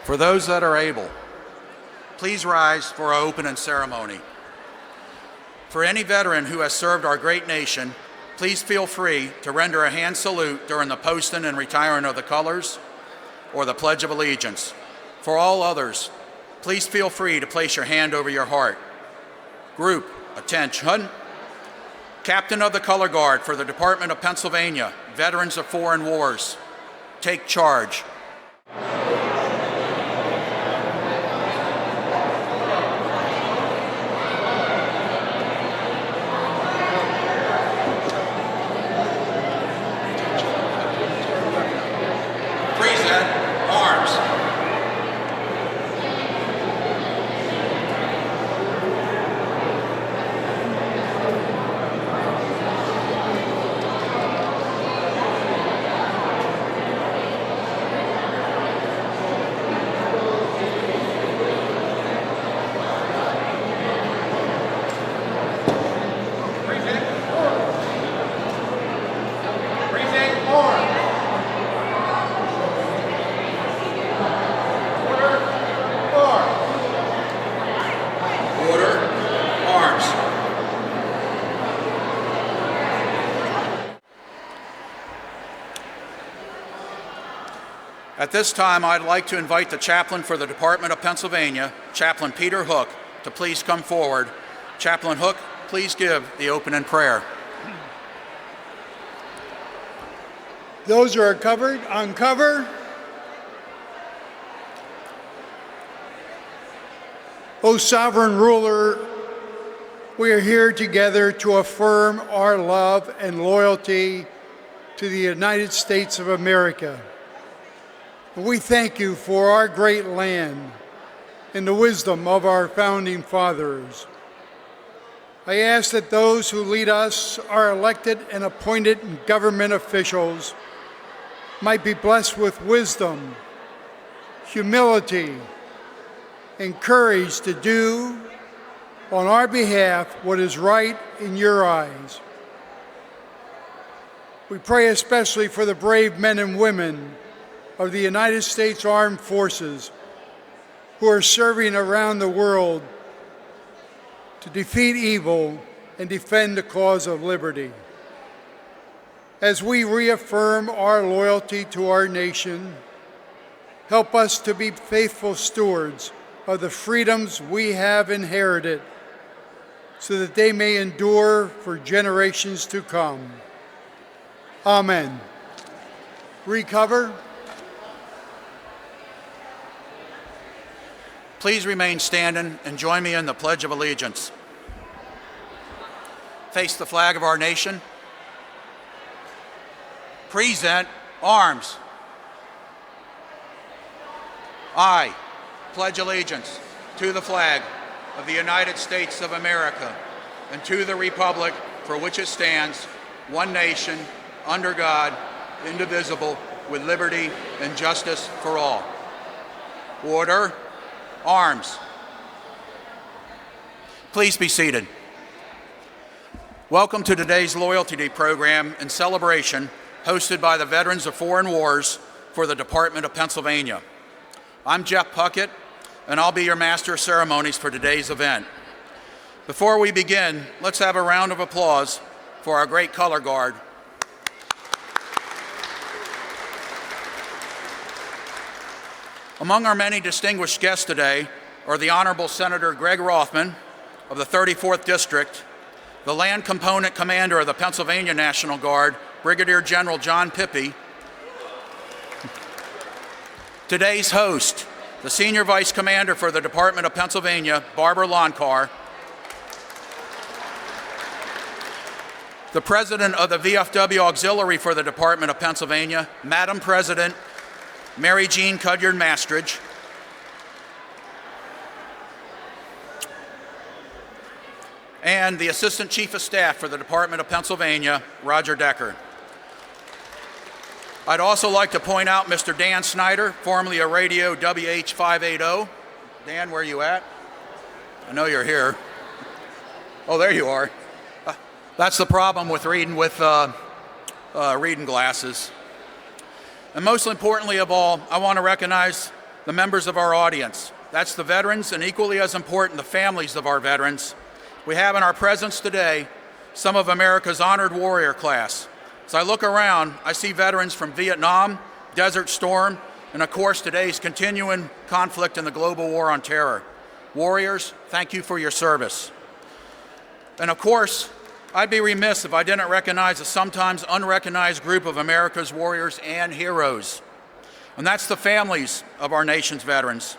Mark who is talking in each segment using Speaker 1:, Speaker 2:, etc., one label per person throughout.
Speaker 1: For those that are able, please rise for our opening ceremony. For any veteran who has served our great nation, please feel free to render a hand salute during the posting and retiring of the colors or the Pledge of Allegiance. For all others, please feel free to place your hand over your heart. Group, attention. Captain of the Color Guard for the Department of Pennsylvania, Veterans of Foreign Wars, take charge. At this time, I'd like to invite the chaplain for the Department of Pennsylvania, Chaplain Peter Hook, to please come forward. Chaplain Hook, please give the opening prayer.
Speaker 2: Those who are covered, uncover. O sovereign ruler, we are here together to affirm our love and loyalty to the United States of America. We thank you for our great land and the wisdom of our founding fathers. I ask that those who lead us, our elected and appointed government officials, might be blessed with wisdom, humility, and courage to do on our behalf what is right in your eyes. We pray especially for the brave men and women of the United States Armed Forces who are serving around the world to defeat evil and defend the cause of liberty. As we reaffirm our loyalty to our nation, help us to be faithful stewards of the freedoms we have inherited so that they may endure for generations to come. Amen. Recover.
Speaker 1: Please remain standing and join me in the Pledge of Allegiance. Face the flag of our nation. Present arms. I pledge allegiance to the flag of the United States of America and to the republic for which it stands, one nation, under God, indivisible, with liberty and justice for all. Order. Arms. Please be seated. Welcome to today's Loyalty Day program and celebration hosted by the Veterans of Foreign Wars for the Department of Pennsylvania. I'm Jeff Puckett, and I'll be your Master of Ceremonies for today's event. Before we begin, let's have a round of applause for our great color guard. Among our many distinguished guests today are the Honorable Senator Greg Rothman of the 34th District, the Land Component Commander of the Pennsylvania National Guard, Brigadier General John Pippy, today's host, the Senior Vice Commander for the Department of Pennsylvania, Barbara Lonkar, the President of the VFW Auxiliary for the Department of Pennsylvania, Madam President Mary Jean Cudyard Mastridge, and the Assistant Chief of Staff for the Department of Pennsylvania, Roger Decker. I'd also like to point out Mr. Dan Snyder, formerly of Radio WH580. Dan, where are you at? I know you're here. Oh, there you are. That's the problem with reading with reading glasses. And most importantly of all, I want to recognize the members of our audience. That's the veterans, and equally as important, the families of our veterans. We have in our presence today some of America's honored warrior class. As I look around, I see veterans from Vietnam, Desert Storm, and of course today's continuing conflict in the global war on terror. Warriors, thank you for your service. And of course, I'd be remiss if I didn't recognize a sometimes unrecognized group of America's warriors and heroes. And that's the families of our nation's veterans.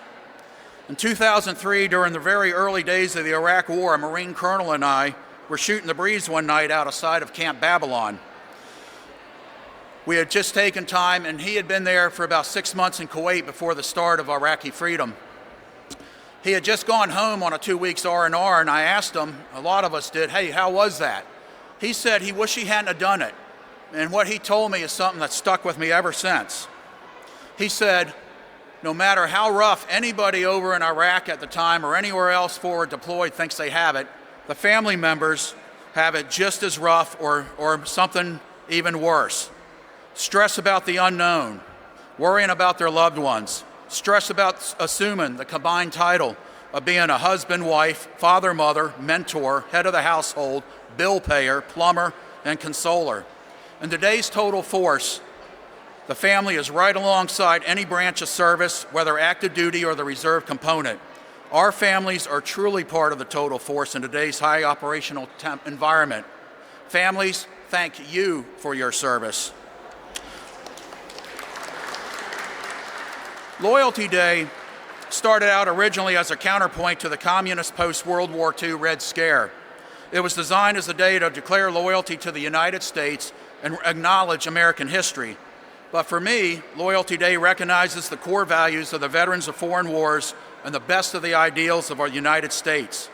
Speaker 1: In 2003, during the very early days of the Iraq War, a Marine colonel and I were shooting the breeze one night outside of Camp Babylon. We had just taken time, and he had been there for about 6 months in Kuwait before the start of Iraqi freedom. He had just gone home on a 2 weeks R&R, and I asked him, a lot of us did, hey, how was that? He said he wished he hadn't have done it. And what he told me is something that's stuck with me ever since. He said, no matter how rough anybody over in Iraq at the time or anywhere else forward deployed thinks they have it, the family members have it just as rough or something even worse. Stress about the unknown, worrying about their loved ones, stress about assuming the combined title of being a husband, wife, father, mother, mentor, head of the household, bill payer, plumber, and consoler. In today's total force, the family is right alongside any branch of service, whether active duty or the reserve component. Our families are truly part of the total force in today's high operational environment. Families, thank you for your service. Loyalty Day started out originally as a counterpoint to the communist post-World War II Red Scare. It was designed as a day to declare loyalty to the United States and acknowledge American history. But for me, Loyalty Day recognizes the core values of the veterans of foreign wars and the best of the ideals of our United States.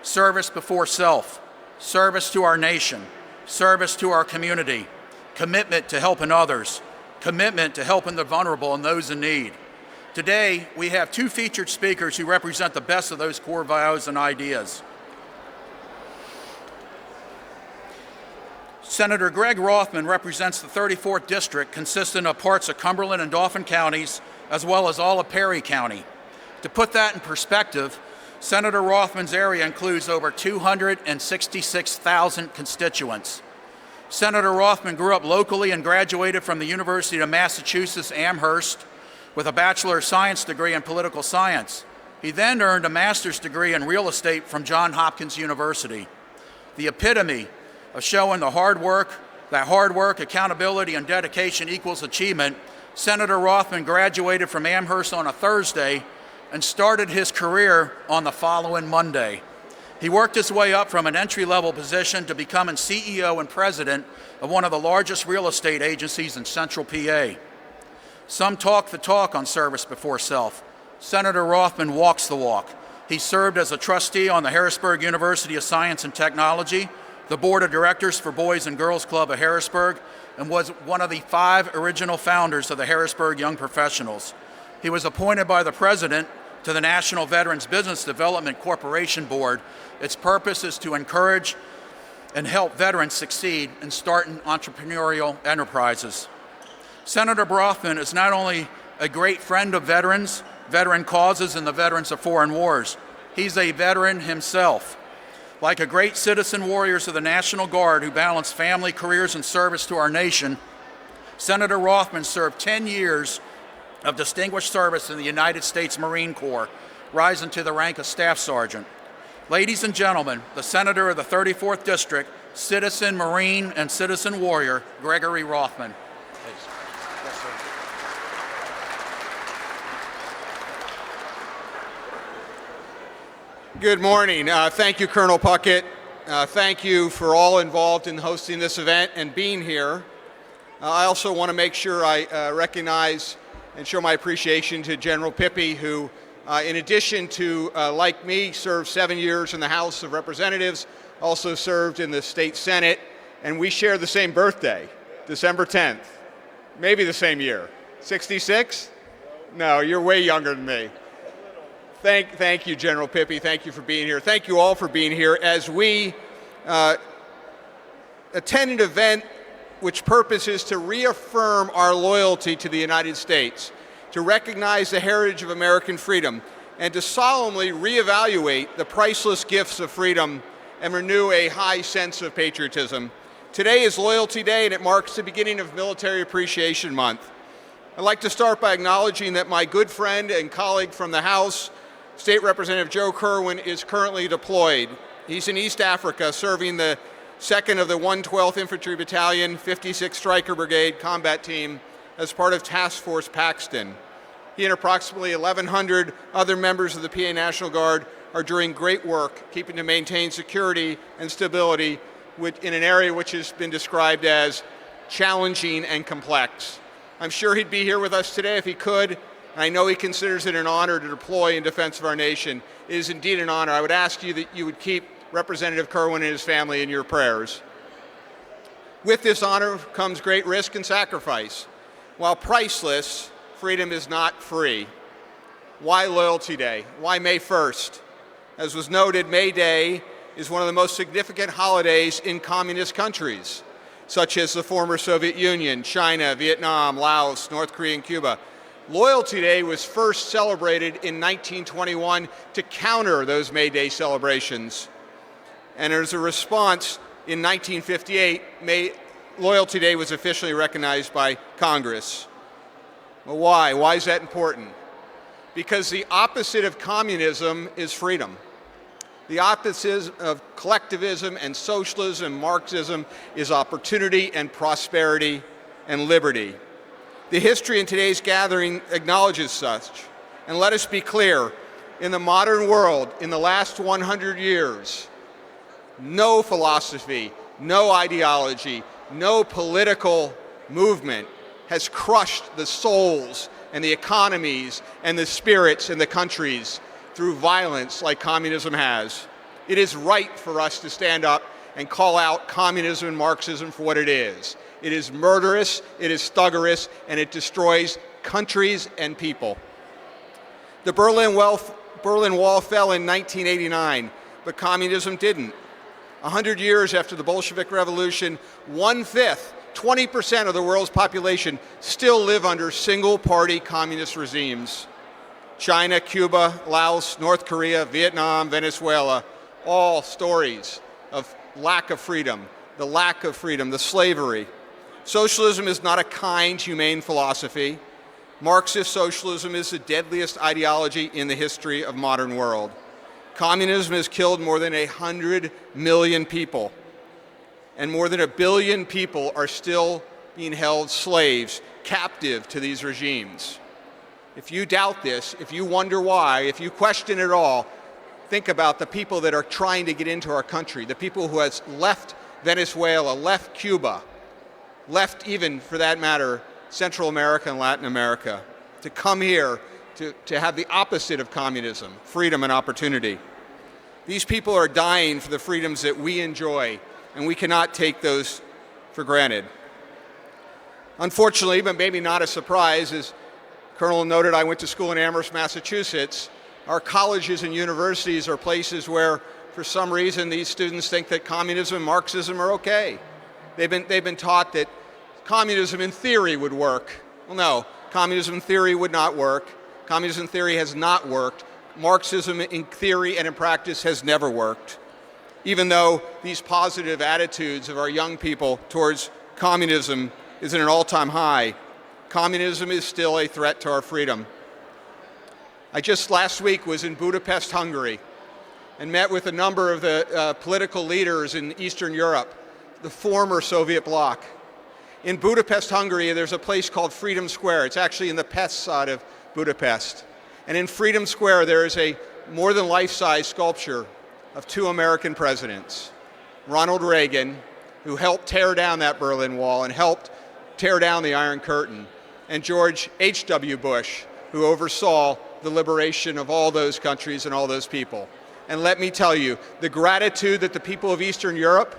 Speaker 1: Service before self, service to our nation, service to our community, commitment to helping others, commitment to helping the vulnerable and those in need. Today, we have two featured speakers who represent the best of those core values and ideas. Senator Greg Rothman represents the 34th District, consisting of parts of Cumberland and Dauphin counties, as well as all of Perry County. To put that in perspective, Senator Rothman's area includes over 266,000 constituents. Senator Rothman grew up locally and graduated from the University of Massachusetts Amherst with a Bachelor of Science degree in political science. He then earned a master's degree in real estate from Johns Hopkins University. The epitome of showing that hard work, accountability, and dedication equals achievement, Senator Rothman graduated from Amherst on a Thursday and started his career on the following Monday. He worked his way up from an entry-level position to becoming CEO and president of one of the largest real estate agencies in central PA. Some talk the talk on service before self. Senator Rothman walks the walk. He served as a trustee on the Harrisburg University of Science and Technology, the board of directors for Boys and Girls Club of Harrisburg, and was one of the 5 original founders of the Harrisburg Young Professionals. He was appointed by the president to the National Veterans Business Development Corporation Board. Its purpose is to encourage and help veterans succeed in starting entrepreneurial enterprises. Senator Rothman is not only a great friend of veterans, veteran causes, and the veterans of foreign wars. He's a veteran himself. Like a great citizen warriors of the National Guard who balance family, careers, and service to our nation, Senator Rothman served 10 years of distinguished service in the United States Marine Corps, rising to the rank of Staff Sergeant. Ladies and gentlemen, the Senator of the 34th District, citizen Marine and citizen warrior, Gregory Rothman.
Speaker 3: Good morning. Thank you, Colonel Puckett. Thank you for all involved in hosting this event and being here. I also want to make sure I recognize and show my appreciation to General Pippy, who, in addition to, like me, served 7 years in the House of Representatives, also served in the State Senate, and we share the same birthday, December 10th. Maybe the same year. 66? No, you're way younger than me. Thank you, General Pippy. Thank you for being here. Thank you all for being here as we attend an event which purpose is to reaffirm our loyalty to the United States. to recognize the heritage of American freedom, and to solemnly reevaluate the priceless gifts of freedom and renew a high sense of patriotism. Today is Loyalty Day, and it marks the beginning of Military Appreciation Month. I'd like to start by acknowledging that my good friend and colleague from the House, State Representative Joe Kerwin, is currently deployed. He's in East Africa serving the 2nd of the 112th Infantry Battalion, 56th Stryker Brigade combat team as part of Task Force Paxton. He and approximately 1,100 other members of the PA National Guard are doing great work keeping to maintain security and stability in an area which has been described as challenging and complex. I'm sure he'd be here with us today if he could, and I know he considers it an honor to deploy in defense of our nation. It is indeed an honor. I would ask you that you would keep Representative Kerwin and his family in your prayers. With this honor comes great risk and sacrifice. While priceless, freedom is not free. Why Loyalty Day? Why May 1st? As was noted, May Day is one of the most significant holidays in communist countries, such as the former Soviet Union, China, Vietnam, Laos, North Korea, and Cuba. Loyalty Day was first celebrated in 1921 to counter those May Day celebrations. And as a response, in 1958, Loyalty Day was officially recognized by Congress. Well, why? Why is that important? Because the opposite of communism is freedom. The opposite of collectivism and socialism, Marxism, is opportunity and prosperity and liberty. The history in today's gathering acknowledges such. And let us be clear, in the modern world, in the last 100 years, no philosophy, no ideology, no political movement has crushed the souls and the economies and the spirits in the countries through violence like communism has. It is right for us to stand up and call out communism and Marxism for what it is. It is murderous, it is thuggerous, and it destroys countries and people. The Berlin Wall fell in 1989, but communism didn't. 100 years after the Bolshevik Revolution, 1/5, 20% of the world's population still live under single-party communist regimes. China, Cuba, Laos, North Korea, Vietnam, Venezuela, all stories of lack of freedom, the slavery. Socialism is not a kind, humane philosophy. Marxist socialism is the deadliest ideology in the history of modern world. Communism has killed more than 100 million people, and more than 1 billion people are still being held slaves, captive to these regimes. If you doubt this, if you wonder why, if you question it all, think about the people that are trying to get into our country, the people who have left Venezuela, left Cuba, left even, for that matter, Central America and Latin America, to come here to have the opposite of communism, freedom and opportunity. These people are dying for the freedoms that we enjoy, and we cannot take those for granted. Unfortunately, but maybe not a surprise, as Colonel noted, I went to school in Amherst, Massachusetts. Our colleges and universities are places where, for some reason, these students think that communism and Marxism are okay. They've been taught that communism in theory would work. Well, no, communism in theory would not work. Communism in theory has not worked. Marxism in theory and in practice has never worked. Even though these positive attitudes of our young people towards communism is at an all-time high, communism is still a threat to our freedom. I just last week was in Budapest, Hungary, and met with a number of the political leaders in Eastern Europe, the former Soviet bloc. In Budapest, Hungary, there's a place called Freedom Square. It's actually in the Pest side of Budapest. And in Freedom Square, there is a more than life-size sculpture of 2 American presidents. Ronald Reagan, who helped tear down that Berlin Wall and helped tear down the Iron Curtain, and George H.W. Bush, who oversaw the liberation of all those countries and all those people. And let me tell you, the gratitude that the people of Eastern Europe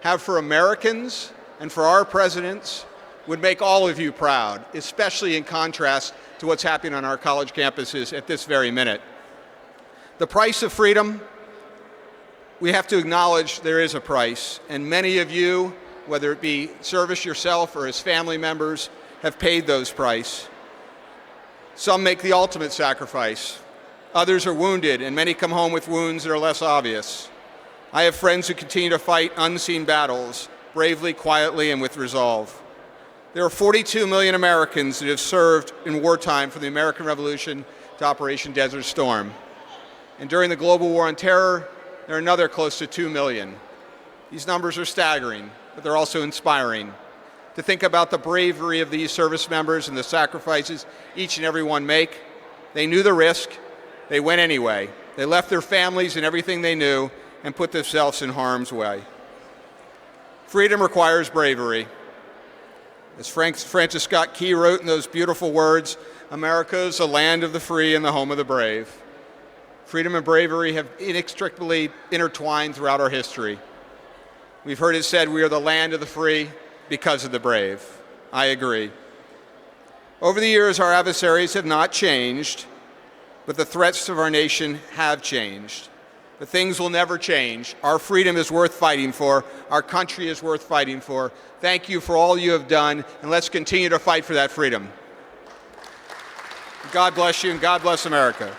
Speaker 3: have for Americans and for our presidents would make all of you proud, especially in contrast to what's happening on our college campuses at this very minute. The price of freedom, we have to acknowledge there is a price, and many of you, whether it be service yourself or as family members, have paid those price. Some make the ultimate sacrifice. Others are wounded, and many come home with wounds that are less obvious. I have friends who continue to fight unseen battles, bravely, quietly, and with resolve. There are 42 million Americans that have served in wartime from the American Revolution to Operation Desert Storm. And during the global war on terror, there are another close to 2 million. These numbers are staggering, but they're also inspiring. To think about the bravery of these service members and the sacrifices each and every one make. They knew the risk. They went anyway. They left their families and everything they knew and put themselves in harm's way. Freedom requires bravery. As Francis Scott Key wrote in those beautiful words, America is the land of the free and the home of the brave. Freedom and bravery have inextricably intertwined throughout our history. We've heard it said we are the land of the free because of the brave. I agree. Over the years, our adversaries have not changed, but the threats of our nation have changed. But things will never change. Our freedom is worth fighting for. Our country is worth fighting for. Thank you for all you have done, and let's continue to fight for that freedom. God bless you, and God bless America.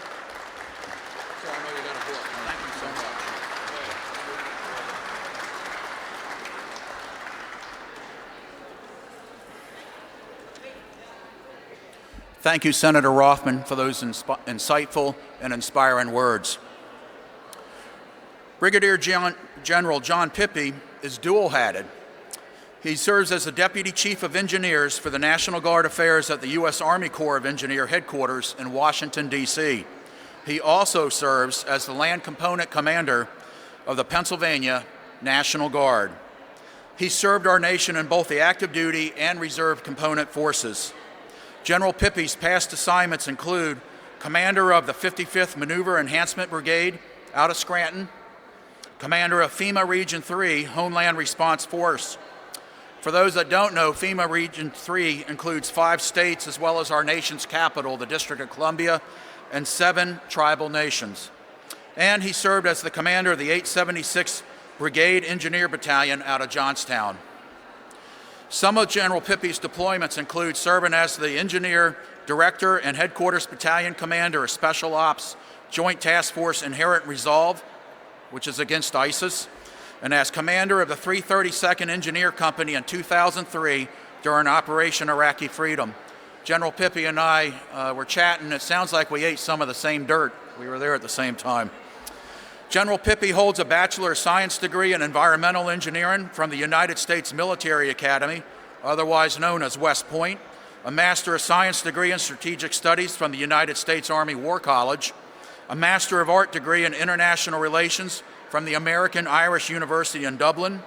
Speaker 1: Thank you, Senator Rothman, for those insightful and inspiring words. Brigadier General John Pippy is dual-hatted. He serves as the Deputy Chief of Engineers for the National Guard Affairs at the U.S. Army Corps of Engineer Headquarters in Washington, D.C. He also serves as the Land Component Commander of the Pennsylvania National Guard. He served our nation in both the active duty and reserve component forces. General Pippy's past assignments include Commander of the 55th Maneuver Enhancement Brigade out of Scranton, Commander of FEMA Region 3 Homeland Response Force. For those that don't know, FEMA Region 3 includes 5 states as well as our nation's capital, the District of Columbia, and 7 tribal nations. And he served as the commander of the 876th Brigade Engineer Battalion out of Johnstown. Some of General Pippy's deployments include serving as the Engineer Director and Headquarters Battalion Commander of Special Ops Joint Task Force Inherent Resolve, which is against ISIS, and as Commander of the 332nd Engineer Company in 2003 during Operation Iraqi Freedom. General Pippy and I were chatting. It sounds like we ate some of the same dirt. We were there at the same time. General Pippy holds a Bachelor of Science degree in Environmental Engineering from the United States Military Academy, otherwise known as West Point, a Master of Science degree in Strategic Studies from the United States Army War College, a Master of Art degree in International Relations from the American Irish University in Dublin,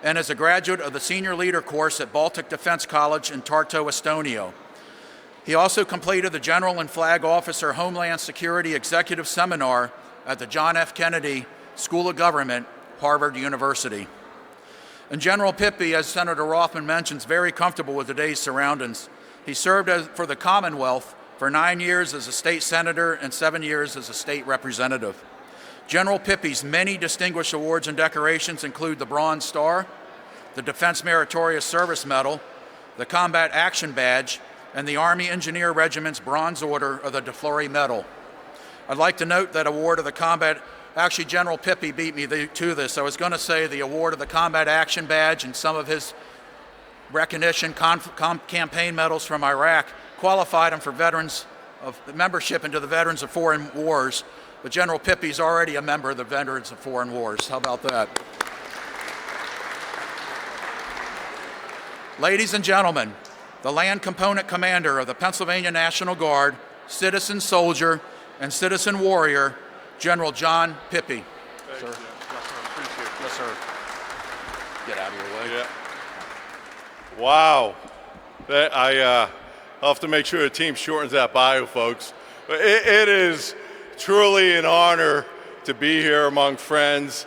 Speaker 1: and is a graduate of the Senior Leader course at Baltic Defense College in Tartu, Estonia. He also completed the General and Flag Officer Homeland Security Executive Seminar at the John F. Kennedy School of Government, Harvard University. And General Pippy, as Senator Rothman mentions, very comfortable with today's surroundings. He served for the Commonwealth for 9 years as a state senator and 7 years as a state representative. General Pippy's many distinguished awards and decorations include the Bronze Star, the Defense Meritorious Service Medal, the Combat Action Badge, and the Army Engineer Regiment's Bronze Order of the DeFleury Medal. I'd like to note that award of the Combat, actually General Pippy beat me to this. I was going to say the award of the Combat Action Badge and some of his recognition campaign medals from Iraq qualified him for veterans of membership into the Veterans of Foreign Wars, but General Pippy's already a member of the Veterans of Foreign Wars. How about that? Ladies and gentlemen, the Land Component Commander of the Pennsylvania National Guard, citizen soldier, and citizen warrior, General John Pippy.
Speaker 4: Thank you.
Speaker 1: Sir.
Speaker 4: Yes, sir. Appreciate it.
Speaker 1: Yes, sir. Get out of your way.
Speaker 4: Yeah. Wow. I'll have to make sure the team shortens that bio, folks. But it is truly an honor to be here among friends.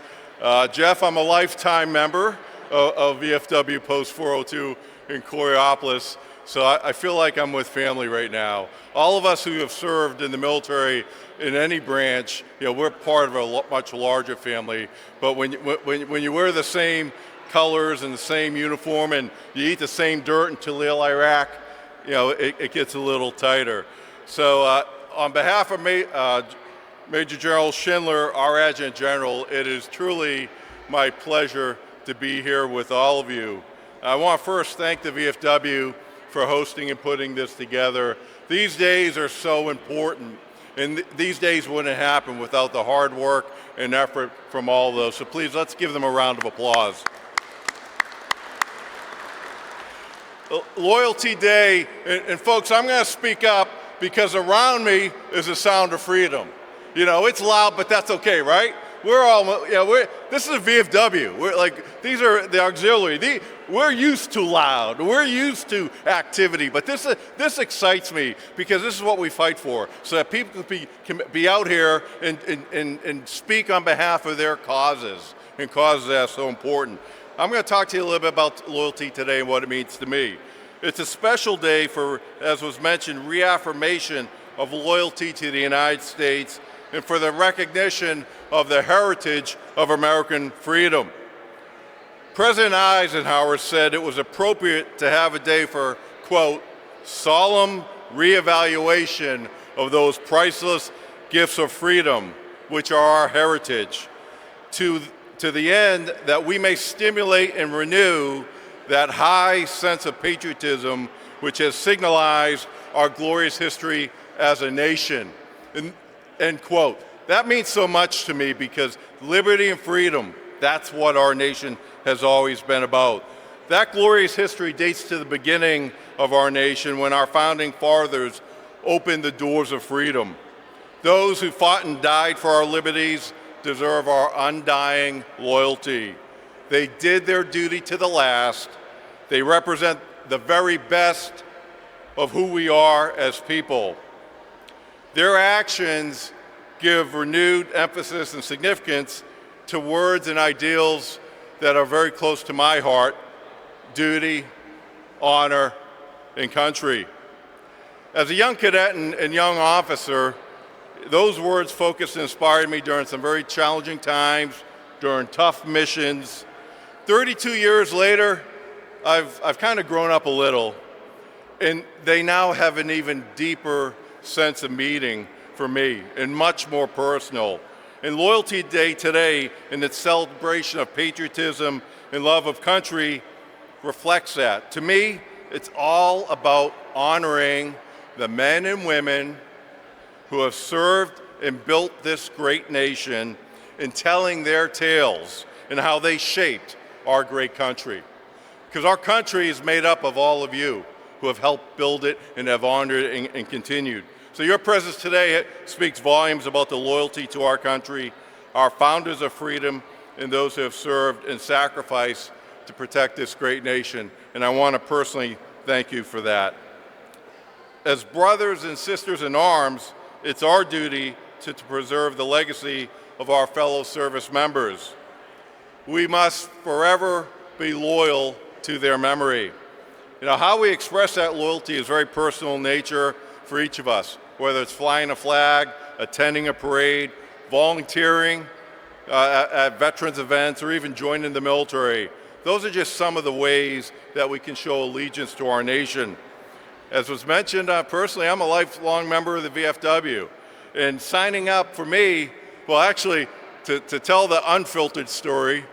Speaker 4: Jeff, I'm a lifetime member of VFW Post 402 in Coraopolis, so I feel like I'm with family right now. All of us who have served in the military in any branch, we're part of a much larger family. But when you wear the same colors and the same uniform and you eat the same dirt in Talil, Iraq, it gets a little tighter. So on behalf of Major General Schindler, our Adjutant General, it is truly my pleasure to be here with all of you. I want to first thank the VFW for hosting and putting this together. These days are so important, and these days wouldn't happen without the hard work and effort from all of those. So please, let's give them a round of applause. Loyalty Day, and folks, I'm going to speak up because around me is the sound of freedom. You know, it's loud, but that's okay, right? This is a VFW. We're like, these are the auxiliary. We're used to loud. We're used to activity, but this excites me because this is what we fight for, so that people can be out here and speak on behalf of their causes and causes that are so important. I'm going to talk to you a little bit about loyalty today and what it means to me. It's a special day for, as was mentioned, reaffirmation of loyalty to the United States and for the recognition of the heritage of American freedom. President Eisenhower said it was appropriate to have a day for, quote, solemn reevaluation of those priceless gifts of freedom, which are our heritage, to the end that we may stimulate and renew that high sense of patriotism which has signalized our glorious history as a nation. End quote. That means so much to me because liberty and freedom, that's what our nation has always been about. That glorious history dates to the beginning of our nation when our founding fathers opened the doors of freedom. Those who fought and died for our liberties deserve our undying loyalty. They did their duty to the last. They represent the very best of who we are as people. Their actions give renewed emphasis and significance to words and ideals that are very close to my heart: duty, honor, and country. As a young cadet and young officer, those words focused and inspired me during some very challenging times, during tough missions. 32 years later, I've kind of grown up a little, and they now have an even deeper sense of meaning for me and much more personal. And Loyalty Day today, in its celebration of patriotism and love of country, reflects that. To me, it's all about honoring the men and women who have served and built this great nation and telling their tales and how they shaped our great country. Because our country is made up of all of you who have helped build it and have honored it and continued. So your presence today speaks volumes about the loyalty to our country, our founders of freedom, and those who have served and sacrificed to protect this great nation. And I want to personally thank you for that. As brothers and sisters in arms, it's our duty to preserve the legacy of our fellow service members. We must forever be loyal to their memory. You know, how we express that loyalty is very personal in nature for each of us, whether it's flying a flag, attending a parade, volunteering at veterans events, or even joining the military. Those are just some of the ways that we can show allegiance to our nation. As was mentioned, personally, I'm a lifelong member of the VFW. And signing up for me, well, actually, to tell the unfiltered story,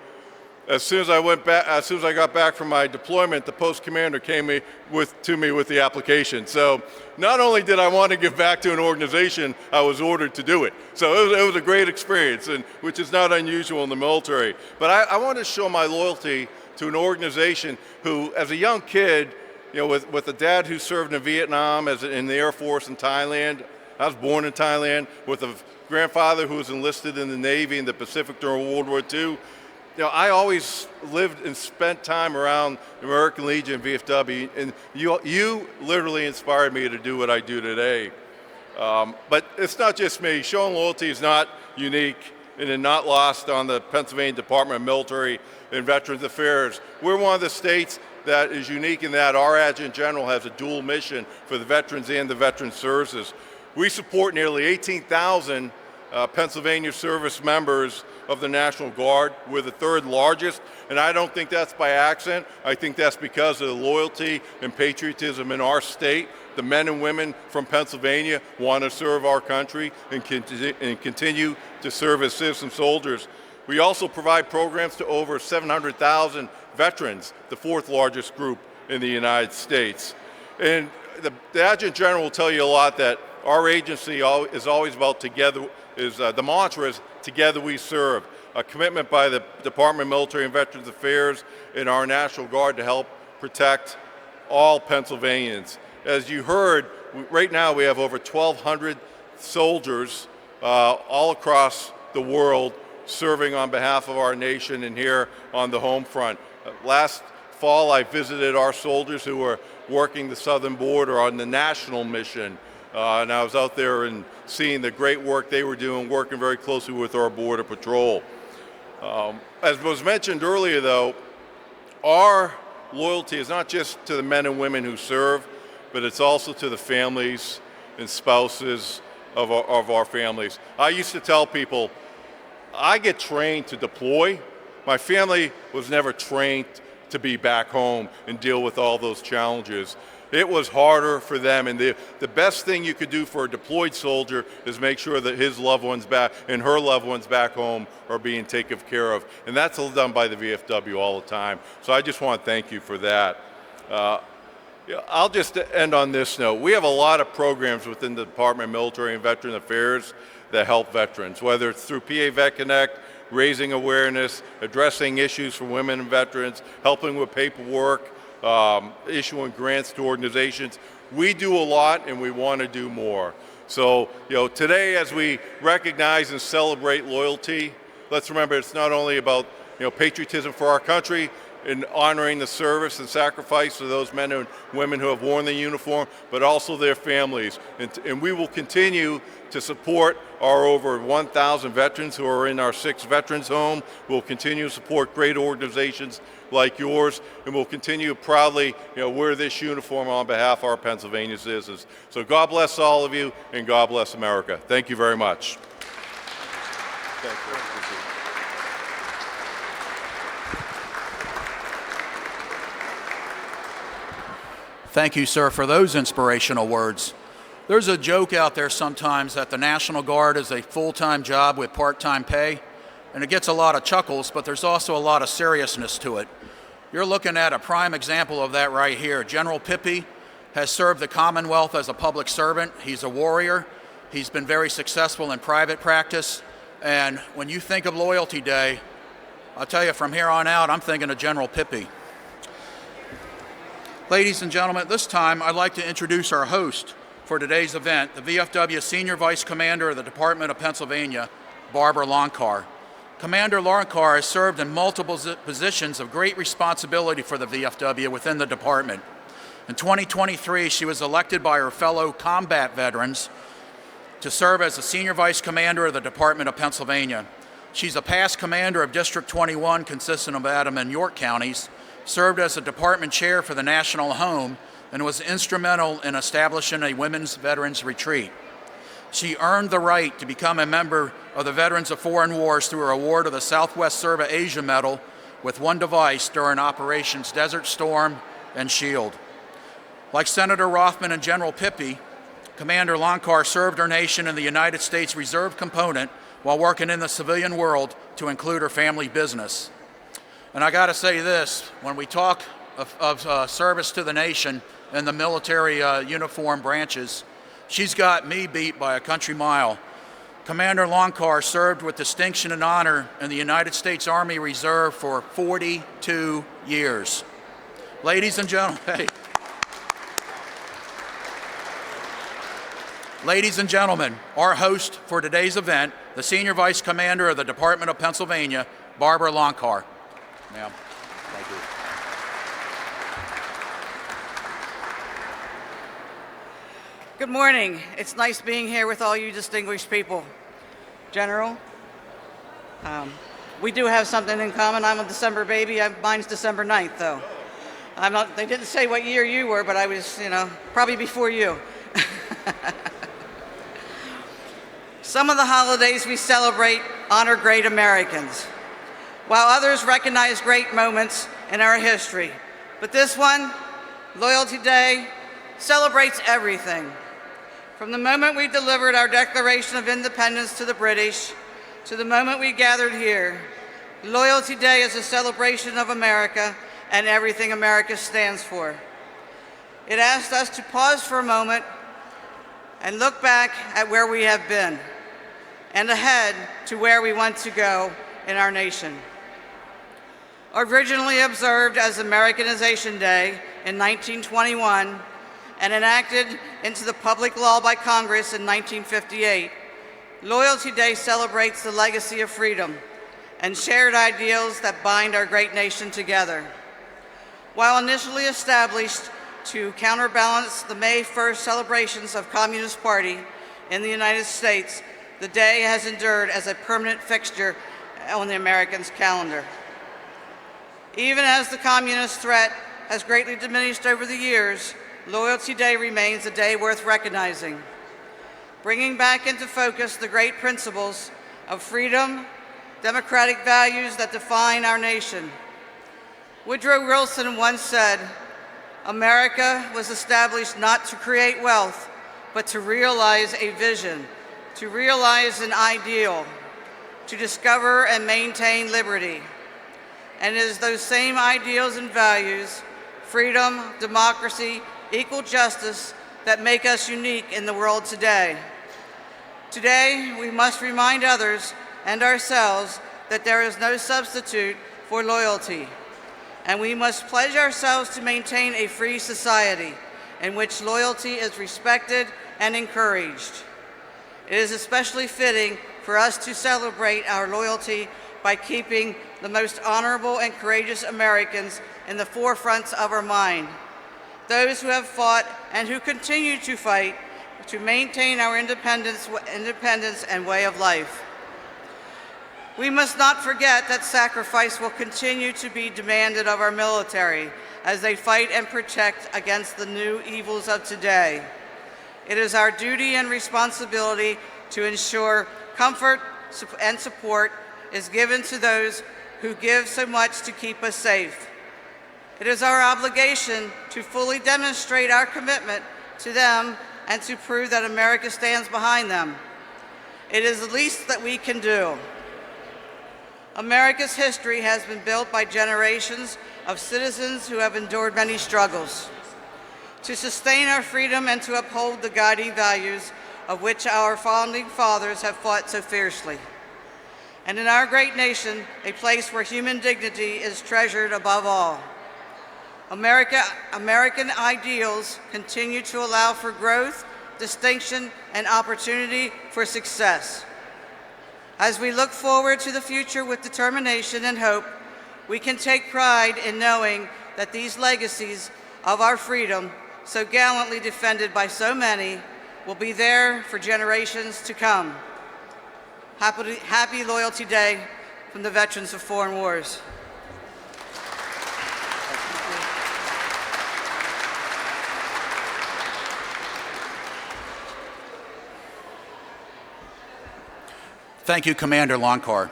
Speaker 4: as soon as I got back from my deployment, the post commander came to me with the application. So not only did I want to give back to an organization, I was ordered to do it. So it was a great experience, which is not unusual in the military. But I want to show my loyalty to an organization who, as a young kid, you know, with a dad who served in Vietnam in the Air Force in Thailand. I was born in Thailand, with a grandfather who was enlisted in the Navy in the Pacific during World War II. You know, I always lived and spent time around the American Legion and VFW, and you literally inspired me to do what I do today. But it's not just me. Showing loyalty is not unique and not lost on the Pennsylvania Department of Military and Veterans Affairs. We're one of the states that is unique in that our Adjutant General has a dual mission for the veterans and the veteran services. We support nearly 18,000 Pennsylvania service members of the National Guard. We're the third largest, and I don't think that's by accident. I think that's because of the loyalty and patriotism in our state the men and women from Pennsylvania want to serve our country and continue to serve as citizen soldiers. We also provide programs to over 700,000 veterans, the fourth largest group in the United States. And the Adjutant General will tell you a lot that our agency is always about together, the mantra is together we serve, a commitment by the Department of Military and Veterans Affairs and our National Guard to help protect all Pennsylvanians. As you heard, right now we have over 1,200 soldiers all across the world serving on behalf of our nation and here on the home front. Last fall I visited our soldiers who were working the southern border on the national mission, and I was out there and seeing the great work they were doing, working very closely with our Border Patrol. As was mentioned earlier though, our loyalty is not just to the men and women who serve, but it's also to the families and spouses of our families. I used to tell people, I get trained to deploy. My family was never trained to be back home and deal with all those challenges. It was harder for them, and the best thing you could do for a deployed soldier is make sure that his loved ones back and her loved ones back home are being taken care of. And that's all done by the VFW all the time. So I just want to thank you for that. I'll just end on this note. We have a lot of programs within the Department of Military and Veteran Affairs that help veterans, whether it's through PA Vet Connect, raising awareness, addressing issues for women and veterans, helping with paperwork, issuing grants to organizations. We do a lot and we want to do more. So, today as we recognize and celebrate loyalty, let's remember it's not only about, patriotism for our country and honoring the service and sacrifice of those men and women who have worn the uniform, but also their families. And we will continue to support our over 1,000 veterans who are in our 6 veterans home. We'll continue to support great organizations like yours, and we'll continue to proudly wear this uniform on behalf of our Pennsylvania citizens. So God bless all of you, and God bless America. Thank you very much. Thank you.
Speaker 1: Thank you, sir, for those inspirational words. There's a joke out there sometimes that the National Guard is a full-time job with part-time pay, and it gets a lot of chuckles, but there's also a lot of seriousness to it. You're looking at a prime example of that right here. General Pippy has served the Commonwealth as a public servant. He's a warrior. He's been very successful in private practice, and when you think of Loyalty Day, I'll tell you from here on out, I'm thinking of General Pippy. Ladies and gentlemen, at this time, I'd like to introduce our host for today's event, the VFW Senior Vice Commander of the Department of Pennsylvania, Barbara Lonkar. Commander Lonkar has served in multiple positions of great responsibility for the VFW within the department. In 2023, she was elected by her fellow combat veterans to serve as the Senior Vice Commander of the Department of Pennsylvania. She's a past commander of District 21, consisting of Adam and York counties, served as a department chair for the National Home, and was instrumental in establishing a women's veterans retreat. She earned the right to become a member of the Veterans of Foreign Wars through her award of the Southwest Serve Asia Medal with one device during Operations Desert Storm and Shield. Like Senator Rothman and General Pippy, Commander Lonkar served her nation in the United States Reserve component while working in the civilian world to include her family business. And I got to say this, when we talk of service to the nation and the military uniform branches, she's got me beat by a country mile. Commander Lonkar served with distinction and honor in the United States Army Reserve for 42 years. Ladies and gentlemen, hey. Ladies and gentlemen, our host for today's event, the Senior Vice Commander of the Department of Pennsylvania, Barbara Lonkar. Ma'am, thank you.
Speaker 5: Good morning. It's nice being here with all you distinguished people. General, we do have something in common. I'm a December baby. Mine's December 9th, though. They didn't say what year you were, but I was, probably before you. Some of the holidays we celebrate honor great Americans, while others recognize great moments in our history. But this one, Loyalty Day, celebrates everything. From the moment we delivered our Declaration of Independence to the British, to the moment we gathered here, Loyalty Day is a celebration of America and everything America stands for. It asked us to pause for a moment and look back at where we have been and ahead to where we want to go in our nation. Originally observed as Americanization Day in 1921 and enacted into the public law by Congress in 1958, Loyalty Day celebrates the legacy of freedom and shared ideals that bind our great nation together. While initially established to counterbalance the May 1st celebrations of Communist Party in the United States, the day has endured as a permanent fixture on the Americans' calendar. Even as the communist threat has greatly diminished over the years, Loyalty Day remains a day worth recognizing, bringing back into focus the great principles of freedom, democratic values that define our nation. Woodrow Wilson once said, "America was established not to create wealth, but to realize a vision, to realize an ideal, to discover and maintain liberty." And it is those same ideals and values, freedom, democracy, equal justice, that make us unique in the world today. Today, we must remind others and ourselves that there is no substitute for loyalty, and we must pledge ourselves to maintain a free society in which loyalty is respected and encouraged. It is especially fitting for us to celebrate our loyalty by keeping the most honorable and courageous Americans in the forefront of our mind, those who have fought and who continue to fight to maintain our independence and way of life. We must not forget that sacrifice will continue to be demanded of our military as they fight and protect against the new evils of today. It is our duty and responsibility to ensure comfort and support is given to those who give so much to keep us safe. It is our obligation to fully demonstrate our commitment to them and to prove that America stands behind them. It is the least that we can do. America's history has been built by generations of citizens who have endured many struggles to sustain our freedom and to uphold the guiding values of which our founding fathers have fought so fiercely. And in our great nation, a place where human dignity is treasured above all. American ideals continue to allow for growth, distinction, and opportunity for success. As we look forward to the future with determination and hope, we can take pride in knowing that these legacies of our freedom, so gallantly defended by so many, will be there for generations to come. Happy Loyalty Day from the Veterans of Foreign Wars.
Speaker 1: Thank you, Commander Lonkar.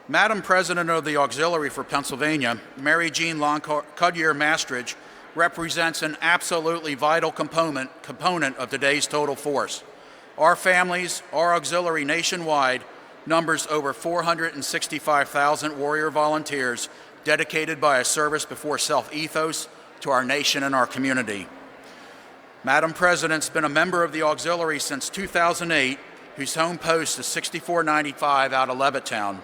Speaker 1: Madam President of the Auxiliary for Pennsylvania, Mary Jean Cudyer Mastridge, represents an absolutely vital component of today's total force. Our families, our auxiliary nationwide, numbers over 465,000 warrior volunteers dedicated by a service before self ethos to our nation and our community. Madam President's been a member of the Auxiliary since 2008, whose home post is 6495 out of Levittown.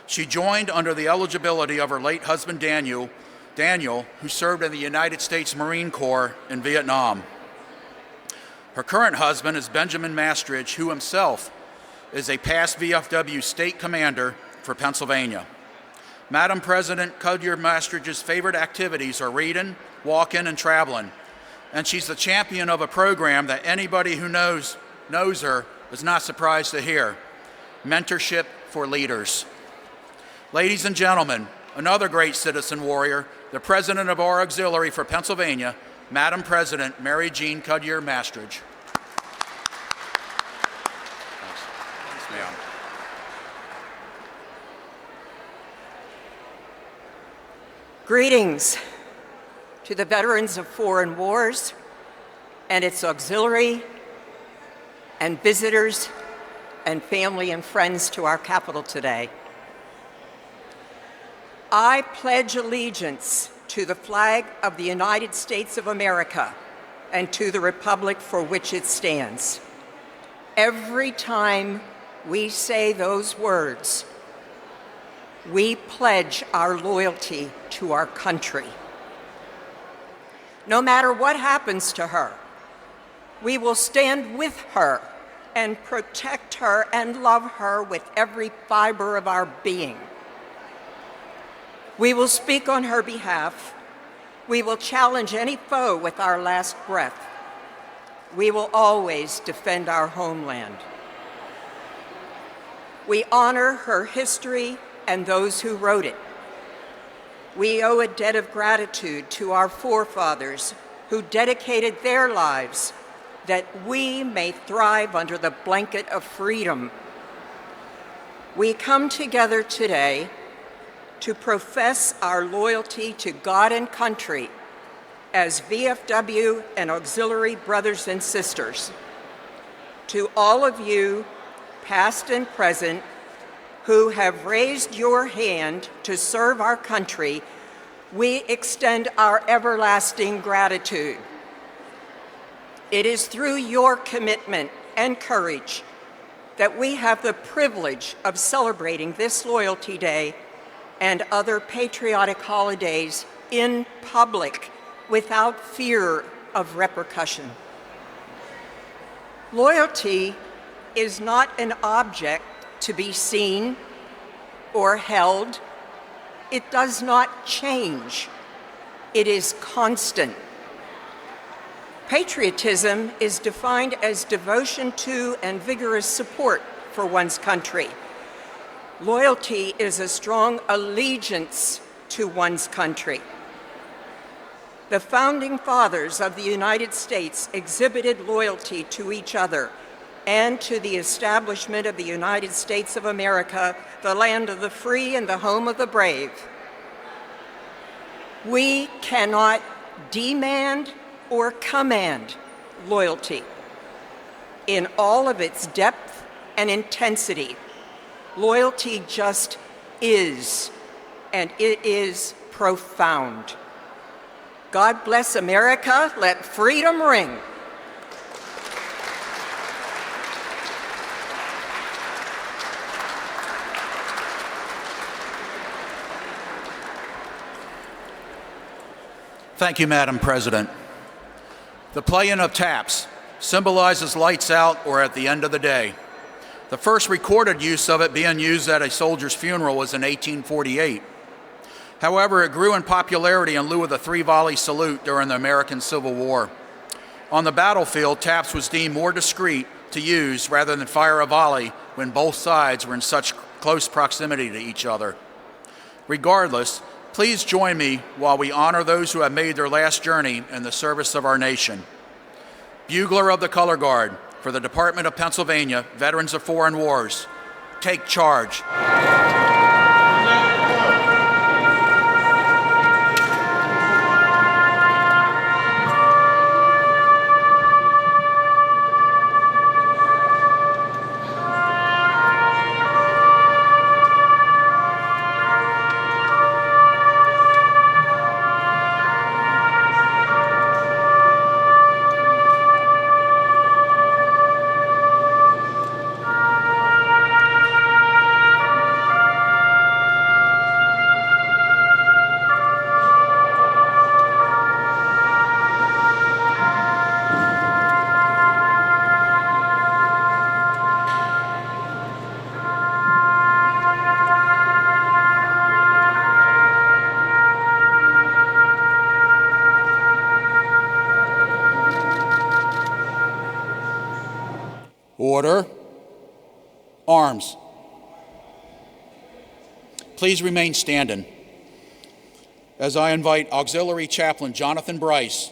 Speaker 1: She joined under the eligibility of her late husband Daniel, who served in the United States Marine Corps in Vietnam. Her current husband is Benjamin Mastridge, who himself is a past VFW state commander for Pennsylvania. Madam President Cudyer Mastridge's favorite activities are reading, walking, and traveling, and she's the champion of a program that anybody who knows her is not surprised to hear: mentorship for leaders. Ladies and gentlemen, another great citizen warrior, the President of our Auxiliary for Pennsylvania, Madam President Mary Jean Cudyer Mastridge. Thanks, ma'am.
Speaker 6: Greetings to the veterans of foreign wars, and its auxiliary, and visitors, and family and friends to our Capitol today. I pledge allegiance to the flag of the United States of America and to the republic for which it stands. Every time we say those words, we pledge our loyalty to our country. No matter what happens to her, we will stand with her and protect her and love her with every fiber of our being. We will speak on her behalf. We will challenge any foe with our last breath. We will always defend our homeland. We honor her history and those who wrote it. We owe a debt of gratitude to our forefathers who dedicated their lives that we may thrive under the blanket of freedom. We come together today to profess our loyalty to God and country as VFW and auxiliary brothers and sisters. To all of you, past and present, who have raised your hand to serve our country, we extend our everlasting gratitude. It is through your commitment and courage that we have the privilege of celebrating this Loyalty Day and other patriotic holidays in public without fear of repercussion. Loyalty is not an object to be seen or held. It does not change. It is constant. Patriotism is defined as devotion to and vigorous support for one's country. Loyalty is a strong allegiance to one's country. The founding fathers of the United States exhibited loyalty to each other and to the establishment of the United States of America, the land of the free and the home of the brave. We cannot demand or command loyalty. In all of its depth and intensity, loyalty just is, and it is profound. God bless America. Let freedom ring.
Speaker 1: Thank you, Madam President. The playing of taps symbolizes lights out or at the end of the day. The first recorded use of it being used at a soldier's funeral was in 1848. However, it grew in popularity in lieu of the three-volley salute during the American Civil War. On the battlefield, taps was deemed more discreet to use rather than fire a volley when both sides were in such close proximity to each other. Regardless, please join me while we honor those who have made their last journey in the service of our nation. Bugler of the Color Guard for the Department of Pennsylvania, Veterans of Foreign Wars, take charge. Order. Arms. Please remain standing as I invite Auxiliary Chaplain Jonathan Bryce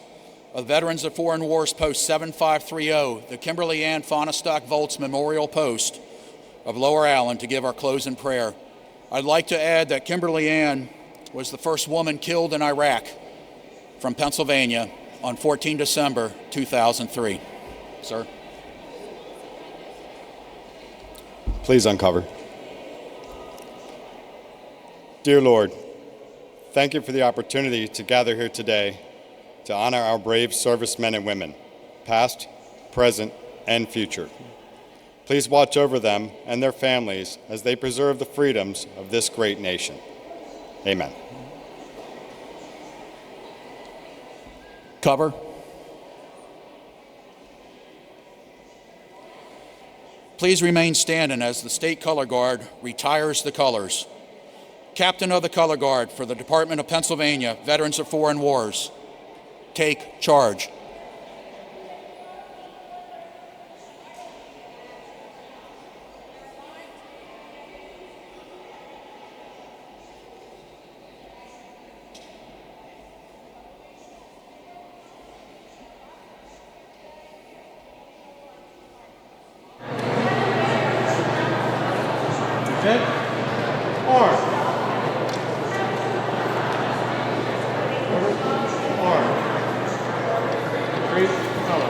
Speaker 1: of Veterans of Foreign Wars Post 7530, the Kimberly Ann Fonistock Volts Memorial Post of Lower Allen, to give our closing prayer. I'd like to add that Kimberly Ann was the first woman killed in Iraq from Pennsylvania on 14 December 2003. Sir.
Speaker 7: Please uncover. Dear Lord, thank you for the opportunity to gather here today to honor our brave servicemen and women, past, present, and future. Please watch over them and their families as they preserve the freedoms of this great nation. Amen.
Speaker 1: Cover. Please remain standing as the State Color Guard retires the colors. Captain of the Color Guard for the Department of Pennsylvania, Veterans of Foreign Wars, take charge.
Speaker 8: Set. Arm. Arm. Straight color.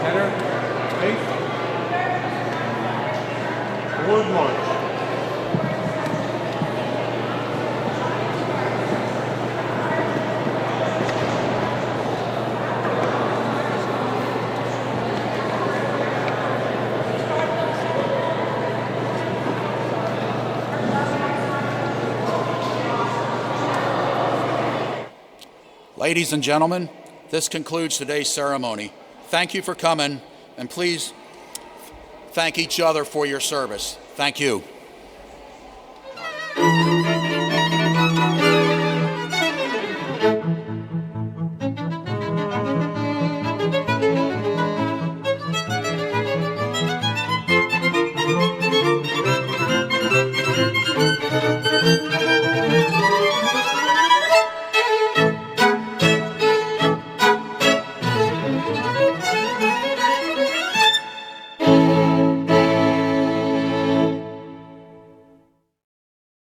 Speaker 8: Header. Face. Forward march.
Speaker 1: Ladies and gentlemen, this concludes today's ceremony. Thank you for coming, and please thank each other for your service. Thank you.